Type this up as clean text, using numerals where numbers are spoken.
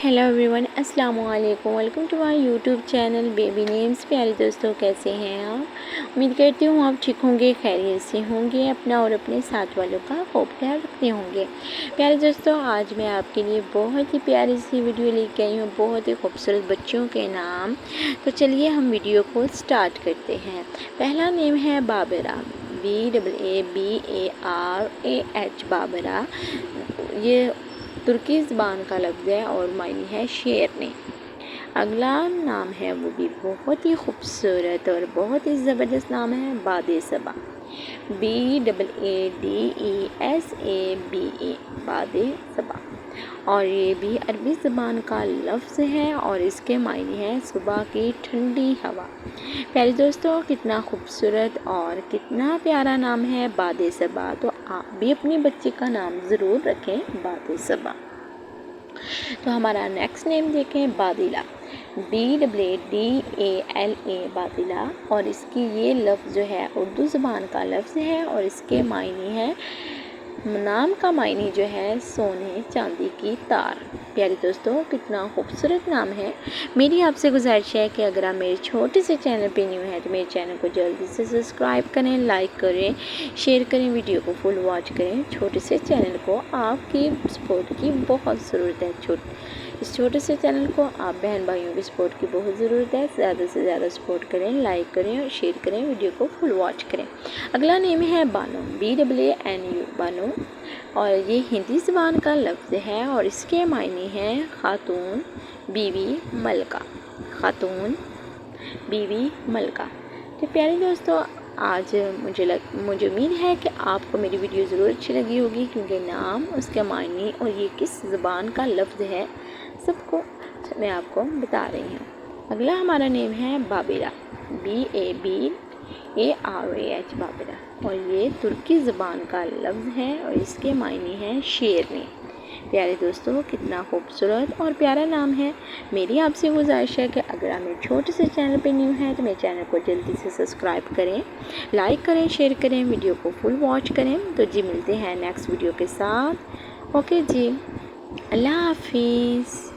Hello everyone, अस्सलाम वालेकुम। Welcome to my YouTube channel baby names. प्यारे दोस्तों, कैसे हैं आप? उम्मीद करती हूँ आप ठीक होंगे, खैरियत से होंगे, अपना और अपने साथ वालों का खूब ख्याल रखते होंगे। प्यारे दोस्तों, आज मैं आपके लिए बहुत ही प्यारी सी वीडियो लेके आई हूँ, बहुत ही खूबसूरत बच्चों के नाम। तो चलिए हम वीडियो को स्टार्ट करते हैं। पहला नेम है बाबरा, BABARAH, बाबरा। ये तुर्की ज़बान का लफ्ज़ है और मायने है शेरनी। अगला नाम है वो भी बहुत ही खूबसूरत और बहुत ही ज़बरदस्त नाम है बादे सबा, BAADESABA, बादे सबा। और ये भी अरबी ज़बान का लफ्ज़ है और इसके मायने हैं सुबह की ठंडी हवा। प्यारे दोस्तों, कितना खूबसूरत और कितना प्यारा नाम है बादे सबा। तो आप भी अपने बच्चे का नाम ज़रूर रखें बादे सबा। तो हमारा नेक्स्ट नेम देखें, बादिला, BAADALA, बादिला। और इसकी ये लफ्ज़ जो है उर्दू ज़बान का लफ्ज़ है और इसके मायने हैं, नाम का मायने जो है सोने चांदी की तार। प्यारे दोस्तों, कितना खूबसूरत नाम है। मेरी आपसे गुजारिश है कि अगर आप मेरे छोटे से चैनल पे न्यू हैं तो मेरे चैनल को जल्दी से सब्सक्राइब करें, लाइक करें, शेयर करें, वीडियो को फुल वॉच करें। छोटे से चैनल को आपकी सपोर्ट की बहुत ज़रूरत है। इस छोटे से चैनल को आप बहन भाइयों की सपोर्ट की बहुत ज़रूरत है। ज़्यादा से ज़्यादा सपोर्ट करें, लाइक करें और शेयर करें, वीडियो को फुल वॉच करें। अगला नेम है बानो, BAANU, बानो। और ये हिंदी ज़बान का लफ्ज़ है और इसके मायने हैं खातून, बीवी, मलका। खातून, बीवी, मलका। तो प्यारे दोस्तों, आज मुझे उम्मीद है कि आपको मेरी वीडियो ज़रूर अच्छी लगी होगी, क्योंकि नाम, उसके मायने और ये किस ज़बान का लफ्ज़ है सबको मैं आपको बता रही हूँ। अगला हमारा नेम है बाबिरा, BABARAH, बाबिरा। और ये तुर्की ज़बान का लफ्ज़ है और इसके मायने हैं शेरनी। प्यारे दोस्तों, कितना खूबसूरत और प्यारा नाम है। मेरी आपसे गुजारिश है कि अगर आप मेरे छोटे से चैनल पे न्यू हैं तो मेरे चैनल को जल्दी से सब्सक्राइब करें, लाइक करें, शेयर करें, वीडियो को फुल वॉच करें। तो जी, मिलते हैं नेक्स्ट वीडियो के साथ। ओके जी, अल्लाह हाफिज़।